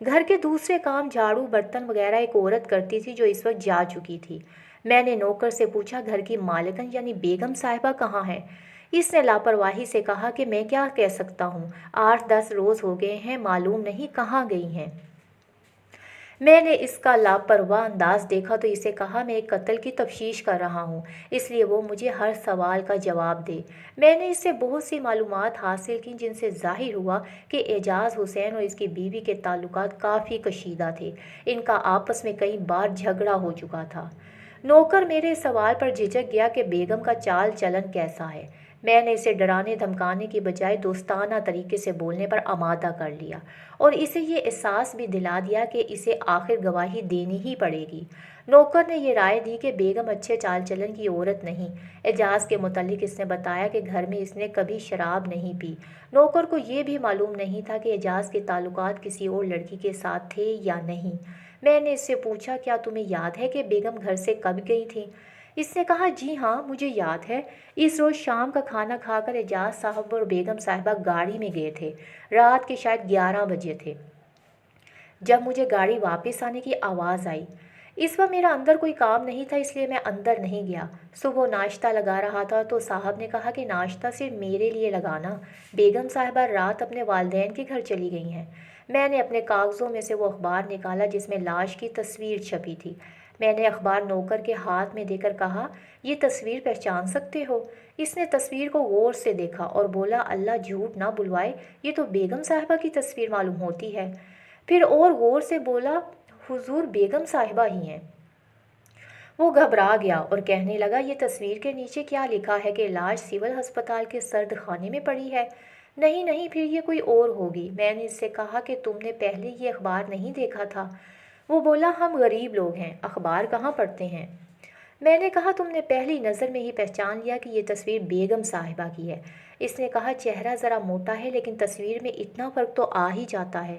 گھر کے دوسرے کام جھاڑو برتن وغیرہ ایک عورت کرتی تھی جو اس وقت جا چکی تھی۔ میں نے نوکر سے پوچھا گھر کی مالکن یعنی بیگم صاحبہ کہاں ہے؟ اس نے لاپرواہی سے کہا کہ میں کیا کہہ سکتا ہوں، 8-10 روز ہو گئے ہیں، معلوم نہیں کہاں گئی ہیں۔ میں نے اس کا لاپرواہ انداز دیکھا تو اسے کہا میں ایک قتل کی تفتیش کر رہا ہوں، اس لیے وہ مجھے ہر سوال کا جواب دے۔ میں نے اس سے بہت سی معلومات حاصل کیں جن سے ظاہر ہوا کہ اعجاز حسین اور اس کی بیوی کے تعلقات کافی کشیدہ تھے، ان کا آپس میں کئی بار جھگڑا ہو چکا تھا۔ نوکر میرے سوال پر جھجک گیا کہ بیگم کا چال چلن کیسا ہے۔ میں نے اسے ڈرانے دھمکانے کی بجائے دوستانہ طریقے سے بولنے پر آمادہ کر لیا اور اسے یہ احساس بھی دلا دیا کہ اسے آخر گواہی دینی ہی پڑے گی۔ نوکر نے یہ رائے دی کہ بیگم اچھے چال چلن کی عورت نہیں۔ اعجاز کے متعلق اس نے بتایا کہ گھر میں اس نے کبھی شراب نہیں پی۔ نوکر کو یہ بھی معلوم نہیں تھا کہ اعجاز کے تعلقات کسی اور لڑکی کے ساتھ تھے یا نہیں۔ میں نے اس سے پوچھا کیا تمہیں یاد ہے کہ بیگم گھر سے کب گئی تھی؟ اس نے کہا جی ہاں مجھے یاد ہے، اس روز شام کا کھانا کھا کر اعجاز صاحب اور بیگم صاحبہ گاڑی میں گئے تھے، رات کے شاید 11 بجے تھے جب مجھے گاڑی واپس آنے کی آواز آئی۔ اس وقت میرا اندر کوئی کام نہیں تھا اس لیے میں اندر نہیں گیا۔ صبح ناشتہ لگا رہا تھا تو صاحب نے کہا کہ ناشتہ صرف میرے لیے لگانا، بیگم صاحبہ رات اپنے والدین کے گھر چلی گئی ہیں۔ میں نے اپنے کاغذوں میں سے وہ اخبار نکالا جس میں لاش کی تصویر چھپی تھی۔ میں نے اخبار نوکر کے ہاتھ میں دے کر کہا یہ تصویر پہچان سکتے ہو؟ اس نے تصویر کو غور سے دیکھا اور بولا اللہ جھوٹ نہ بلوائے، یہ تو بیگم صاحبہ کی تصویر معلوم ہوتی ہے۔ پھر اور غور سے بولا حضور بیگم صاحبہ ہی ہیں۔ وہ گھبرا گیا اور کہنے لگا یہ تصویر کے نیچے کیا لکھا ہے کہ لاش سول ہسپتال کے سرد خانے میں پڑی ہے؟ نہیں نہیں پھر یہ کوئی اور ہوگی۔ میں نے اس سے کہا کہ تم نے پہلے یہ اخبار نہیں دیکھا تھا؟ وہ بولا ہم غریب لوگ ہیں، اخبار کہاں پڑھتے ہیں۔ میں نے کہا تم نے پہلی نظر میں ہی پہچان لیا کہ یہ تصویر بیگم صاحبہ کی ہے۔ اس نے کہا چہرہ ذرا موٹا ہے لیکن تصویر میں اتنا فرق تو آ ہی جاتا ہے۔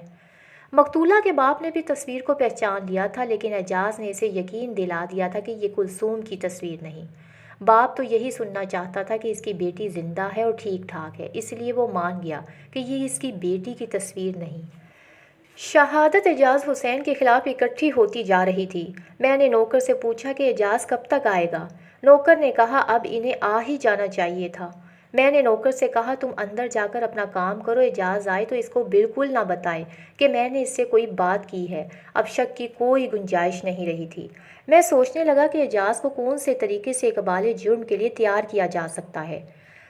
مقتولہ کے باپ نے بھی تصویر کو پہچان لیا تھا لیکن اعجاز نے اسے یقین دلا دیا تھا کہ یہ کلثوم کی تصویر نہیں۔ باپ تو یہی سننا چاہتا تھا کہ اس کی بیٹی زندہ ہے اور ٹھیک ٹھاک ہے، اس لیے وہ مان گیا کہ یہ اس کی بیٹی کی تصویر نہیں۔ شہادت اعجاز حسین کے خلاف اکٹھی ہوتی جا رہی تھی۔ میں نے نوکر سے پوچھا کہ اعجاز کب تک آئے گا؟ نوکر نے کہا اب انہیں آ ہی جانا چاہیے تھا۔ میں نے نوکر سے کہا تم اندر جا کر اپنا کام کرو، اعجاز آئے تو اس کو بالکل نہ بتائے کہ میں نے اس سے کوئی بات کی ہے۔ اب شک کی کوئی گنجائش نہیں رہی تھی۔ میں سوچنے لگا کہ اعجاز کو کون سے طریقے سے اقبال جرم کے لیے تیار کیا جا سکتا ہے۔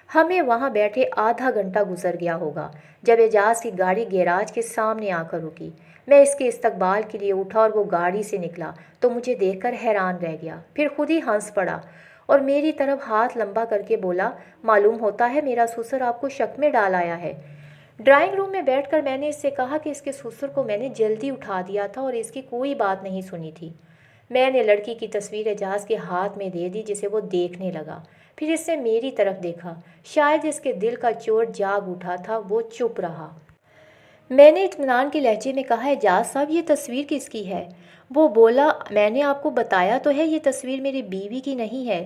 ہمیں وہاں بیٹھے آدھا گھنٹہ گزر گیا ہوگا جب اعجاز کی گاڑی گیراج کے سامنے آ کر رکی۔ میں اس کے استقبال کے لیے اٹھا اور وہ گاڑی سے نکلا تو مجھے دیکھ کر حیران رہ گیا، پھر خود ہی ہنس پڑا اور میری طرف ہاتھ لمبا کر کے بولا معلوم ہوتا ہے میرا سسر آپ کو شک میں ڈال آیا ہے۔ ڈرائنگ روم میں بیٹھ کر میں نے اس سے کہا کہ اس کے سسر کو میں نے جلدی اٹھا دیا تھا اور اس کی کوئی بات نہیں سنی تھی۔ میں نے لڑکی کی تصویر اعجاز کے ہاتھ میں دے دی جسے وہ دیکھنے لگا، پھر اس نے میری طرف دیکھا، شاید اس کے دل کا چور جاگ اٹھا تھا، وہ چپ رہا۔ میں نے اطمینان کے لہجے میں کہا اعجاز صاحب یہ تصویر کس کی ہے؟ وہ بولا میں نے آپ کو بتایا تو ہے یہ تصویر میری بیوی کی نہیں ہے،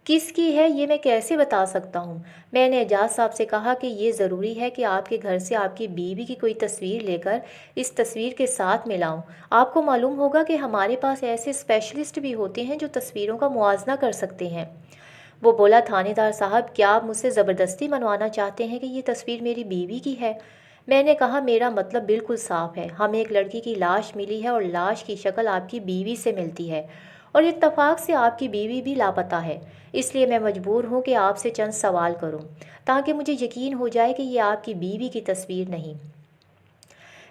کس کی ہے یہ میں کیسے بتا سکتا ہوں؟ میں نے اعجاز صاحب سے کہا کہ یہ ضروری ہے کہ آپ کے گھر سے آپ کی بیوی کی کوئی تصویر لے کر اس تصویر کے ساتھ ملاؤں۔ آپ کو معلوم ہوگا کہ ہمارے پاس ایسے اسپیشلسٹ بھی ہوتے ہیں جو تصویروں کا موازنہ کر سکتے ہیں۔ وہ بولا تھانے دار صاحب کیا آپ مجھ سے زبردستی منوانا چاہتے ہیں کہ یہ تصویر میری بیوی کی ہے؟ میں نے کہا میرا مطلب بالکل صاف ہے، ہمیں ایک لڑکی کی لاش ملی ہے اور لاش کی شکل آپ کی بیوی سے ملتی ہے اور اتفاق سے آپ کی بیوی بھی لاپتہ ہے، اس لیے میں مجبور ہوں کہ آپ سے چند سوال کروں تاکہ مجھے یقین ہو جائے کہ یہ آپ کی بیوی کی تصویر نہیں۔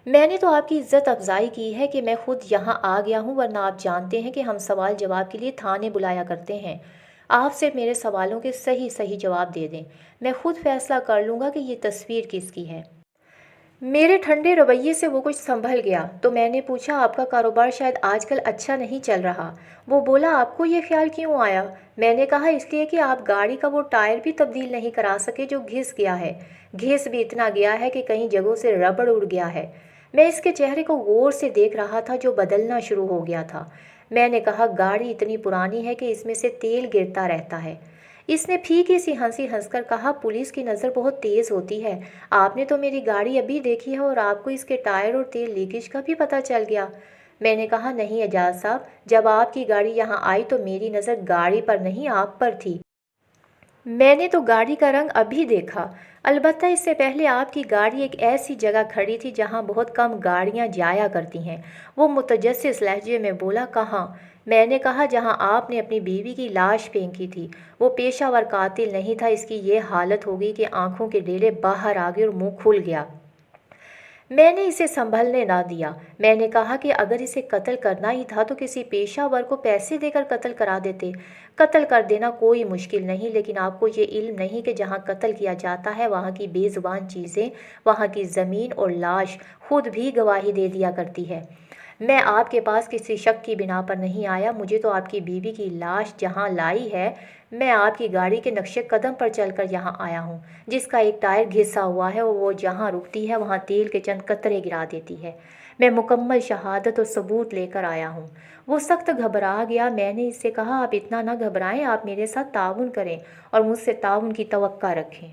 میں نے تو آپ کی عزت افزائی کی ہے کہ میں خود یہاں آ گیا ہوں، ورنہ آپ جانتے ہیں کہ ہم سوال جواب کے لیے تھانے بلایا کرتے ہیں۔ آپ صرف میرے سوالوں کے صحیح صحیح جواب دے دیں، میں خود فیصلہ کر لوں گا کہ یہ تصویر کس کی ہے۔ میرے ٹھنڈے رویے سے وہ کچھ سنبھل گیا تو میں نے پوچھا آپ کا کاروبار شاید آج کل اچھا نہیں چل رہا؟ وہ بولا آپ کو یہ خیال کیوں آیا؟ میں نے کہا اس لیے کہ آپ گاڑی کا وہ ٹائر بھی تبدیل نہیں کرا سکے جو گھس گیا ہے، گھس بھی اتنا گیا ہے کہ کئی جگہوں سے ربڑ اڑ گیا ہے۔ میں اس کے چہرے کو غور سے دیکھ رہا تھا جو بدلنا شروع ہو گیا تھا۔ میں نے کہا گاڑی اتنی پرانی ہے کہ اس میں سے تیل گرتا رہتا ہے، اس نے پھیکی سی ہنسی ہنس کر کہا، پولیس کی نظر بہت تیز ہوتی ہے، آپ نے تو میری گاڑی ابھی دیکھی ہے اور آپ کو اس کے ٹائر اور تیل لیکیج کا بھی پتہ چل گیا۔ میں نے کہا، نہیں اعجاز صاحب، جب آپ کی گاڑی یہاں آئی تو میری نظر گاڑی پر نہیں آپ پر تھی، میں نے تو گاڑی کا رنگ ابھی دیکھا، البتہ اس سے پہلے آپ کی گاڑی ایک ایسی جگہ کھڑی تھی جہاں بہت کم گاڑیاں جایا کرتی ہیں۔ وہ متجسس لہجے میں بولا، کہاں؟ میں نے کہا، جہاں آپ نے اپنی بیوی کی لاش پھینکی تھی۔ وہ پیشہ ور قاتل نہیں تھا، اس کی یہ حالت ہو گئی کہ آنکھوں کے ڈیلے باہر آ گئے اور منہ کھل گیا۔ میں نے اسے سنبھلنے نہ دیا۔ میں نے کہا کہ اگر اسے قتل کرنا ہی تھا تو کسی پیشہ ور کو پیسے دے کر قتل کرا دیتے۔ قتل کر دینا کوئی مشکل نہیں، لیکن آپ کو یہ علم نہیں کہ جہاں قتل کیا جاتا ہے وہاں کی بے زبان چیزیں، وہاں کی زمین اور لاش خود بھی گواہی دے دیا کرتی ہے۔ میں آپ کے پاس کسی شک کی بنا پر نہیں آیا، مجھے تو آپ کی بیوی کی لاش جہاں لائی ہے، میں آپ کی گاڑی کے نقش قدم پر چل کر یہاں آیا ہوں، جس کا ایک ٹائر گھسا ہوا ہے اور وہ جہاں رکتی ہے وہاں تیل کے چند قطرے گرا دیتی ہے۔ میں مکمل شہادت اور ثبوت لے کر آیا ہوں۔ وہ سخت گھبرا گیا۔ میں نے اس سے کہا، آپ اتنا نہ گھبرائیں، آپ میرے ساتھ تعاون کریں اور مجھ سے تعاون کی توقع رکھیں۔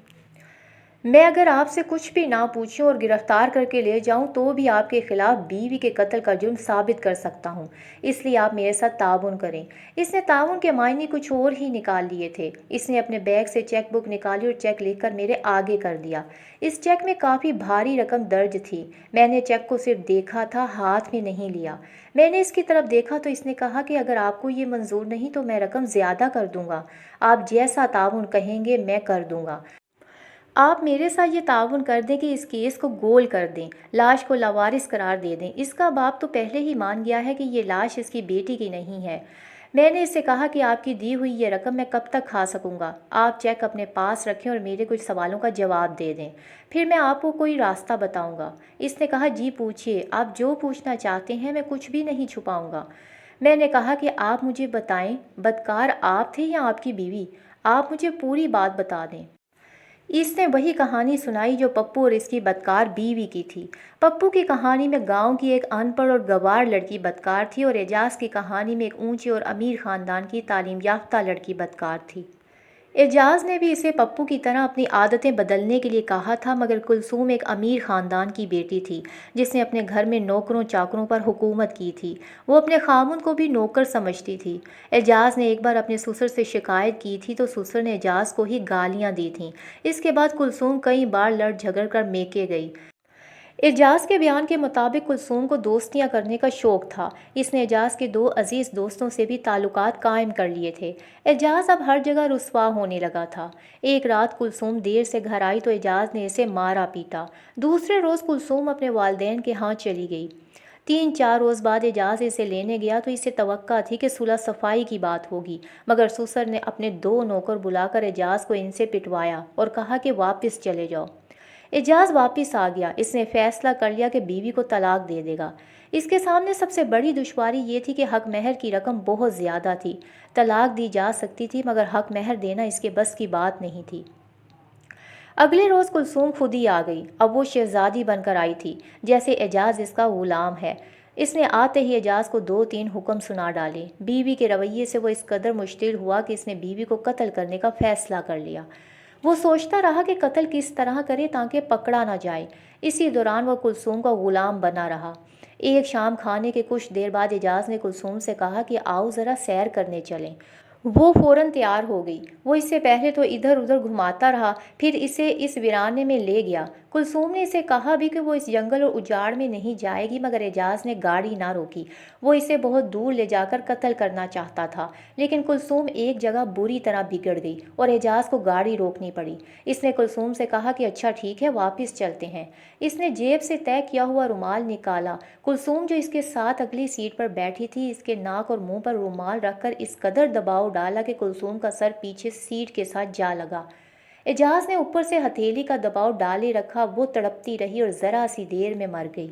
میں اگر آپ سے کچھ بھی نہ پوچھوں اور گرفتار کر کے لے جاؤں تو بھی آپ کے خلاف بیوی کے قتل کا جرم ثابت کر سکتا ہوں، اس لیے آپ میرے ساتھ تعاون کریں۔ اس نے تعاون کے معنی کچھ اور ہی نکال لیے تھے۔ اس نے اپنے بیگ سے چیک بک نکالی اور چیک لکھ کر میرے آگے کر دیا۔ اس چیک میں کافی بھاری رقم درج تھی۔ میں نے چیک کو صرف دیکھا تھا، ہاتھ میں نہیں لیا۔ میں نے اس کی طرف دیکھا تو اس نے کہا کہ اگر آپ کو یہ منظور نہیں تو میں رقم زیادہ کر دوں گا، آپ جیسا تعاون کہیں گے میں کر دوں گا۔ آپ میرے ساتھ یہ تعاون کر دیں کہ اس کیس کو گول کر دیں، لاش کو لاوارث قرار دے دیں۔ اس کا باپ تو پہلے ہی مان گیا ہے کہ یہ لاش اس کی بیٹی کی نہیں ہے۔ میں نے اس سے کہا کہ آپ کی دی ہوئی یہ رقم میں کب تک کھا سکوں گا؟ آپ چیک اپنے پاس رکھیں اور میرے کچھ سوالوں کا جواب دے دیں، پھر میں آپ کو کوئی راستہ بتاؤں گا۔ اس نے کہا، جی پوچھیے، آپ جو پوچھنا چاہتے ہیں، میں کچھ بھی نہیں چھپاؤں گا۔ میں نے کہا کہ آپ مجھے بتائیں، بدکار آپ تھے یا آپ کی بیوی؟ آپ مجھے پوری بات بتا دیں۔ اس نے وہی کہانی سنائی جو پپو اور اس کی بدکار بیوی کی تھی۔ پپو کی کہانی میں گاؤں کی ایک ان پڑھ اور گنوار لڑکی بدکار تھی اور اعجاز کی کہانی میں ایک اونچے اور امیر خاندان کی تعلیم یافتہ لڑکی بدکار تھی۔ اعجاز نے بھی اسے پپو کی طرح اپنی عادتیں بدلنے کے لیے کہا تھا، مگر کلثوم ایک امیر خاندان کی بیٹی تھی جس نے اپنے گھر میں نوکروں چاکروں پر حکومت کی تھی۔ وہ اپنے خامند کو بھی نوکر سمجھتی تھی۔ اعجاز نے ایک بار اپنے سسر سے شکایت کی تھی تو سسر نے اعجاز کو ہی گالیاں دی تھیں۔ اس کے بعد کلثوم کئی بار لڑ جھگڑ کر میکے گئی۔ اعجاز کے بیان کے مطابق کلثوم کو دوستیاں کرنے کا شوق تھا۔ اس نے اعجاز کے دو عزیز دوستوں سے بھی تعلقات قائم کر لیے تھے۔ اعجاز اب ہر جگہ رسوا ہونے لگا تھا۔ ایک رات کلثوم دیر سے گھر آئی تو اعجاز نے اسے مارا پیٹا۔ دوسرے روز کلثوم اپنے والدین کے ہاں چلی گئی۔ 3-4 روز بعد اعجاز اسے لینے گیا تو اسے توقع تھی کہ صلح صفائی کی بات ہوگی، مگر سسر نے اپنے 2 نوکر بلا کر اعجاز کو ان سے پٹوایا اور کہا کہ واپس چلے جاؤ۔ اعجاز واپس آ گیا۔ اس نے فیصلہ کر لیا کہ بیوی کو طلاق دے دے گا۔ اس کے سامنے سب سے بڑی دشواری یہ تھی کہ حق مہر کی رقم بہت زیادہ تھی۔ طلاق دی جا سکتی تھی مگر حق مہر دینا اس کے بس کی بات نہیں تھی۔ اگلے روز کلثوم خود ہی آ گئی۔ اب وہ شہزادی بن کر آئی تھی، جیسے اعجاز اس کا غلام ہے۔ اس نے آتے ہی اعجاز کو 2-3 حکم سنا ڈالے۔ بیوی کے رویے سے وہ اس قدر مشتعل ہوا کہ اس نے بیوی کو قتل کرنے کا فیصلہ کر لیا۔ وہ سوچتا رہا کہ قتل کس طرح کرے تاکہ پکڑا نہ جائے۔ اسی دوران وہ کلثوم کا غلام بنا رہا۔ ایک شام کھانے کے کچھ دیر بعد اعجاز نے کلثوم سے کہا کہ آؤ ذرا سیر کرنے چلیں۔ وہ فوراً تیار ہو گئی۔ وہ اس سے پہلے تو ادھر ادھر گھماتا رہا، پھر اسے اس ویرانے میں لے گیا۔ کلثوم نے اسے کہا بھی کہ وہ اس جنگل اور اجاڑ میں نہیں جائے گی، مگر اعجاز نے گاڑی نہ روکی۔ وہ اسے بہت دور لے جا کر قتل کرنا چاہتا تھا، لیکن کلثوم ایک جگہ بری طرح بگڑ گئی اور اعجاز کو گاڑی روکنی پڑی۔ اس نے کلثوم سے کہا کہ اچھا ٹھیک ہے، واپس چلتے ہیں۔ اس نے جیب سے طے کیا ہوا رومال نکالا۔ کلثوم جو اس کے ساتھ اگلی سیٹ پر بیٹھی تھی، اس کے ناک اور منہ پر رومال رکھ کر اس قدر دباؤ ڈالا کہ کلثوم کا سر پیچھے سیٹ کے ساتھ جا لگا۔ اعجاز نے اوپر سے ہتھیلی کا دباؤ ڈالے رکھا۔ وہ تڑپتی رہی اور ذرا سی دیر میں مر گئی۔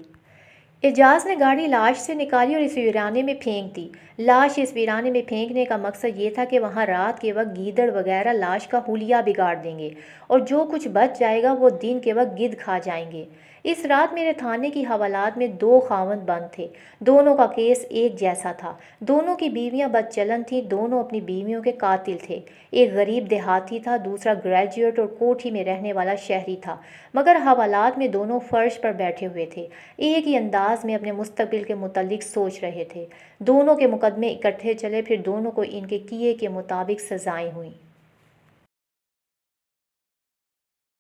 اعجاز نے گاڑی لاش سے نکالی اور اس ویرانے میں پھینک دی۔ لاش اس ویرانے میں پھینکنے کا مقصد یہ تھا کہ وہاں رات کے وقت گیدڑ وغیرہ لاش کا حلیہ بگاڑ دیں گے اور جو کچھ بچ جائے گا وہ دن کے وقت گدھ کھا جائیں گے۔ اس رات میرے تھانے کی حوالات میں 2 خاوند بند تھے۔ دونوں کا کیس ایک جیسا تھا۔ دونوں کی بیویاں بد چلن تھیں، دونوں اپنی بیویوں کے قاتل تھے۔ ایک غریب دیہاتی تھا، دوسرا گریجویٹ اور کوٹھی میں رہنے والا شہری تھا، مگر حوالات میں دونوں فرش پر بیٹھے ہوئے تھے، ایک ہی انداز میں اپنے مستقبل کے متعلق سوچ رہے تھے۔ دونوں کے مقدمے اکٹھے چلے، پھر دونوں کو ان کے کیے کے مطابق سزائیں ہوئیں۔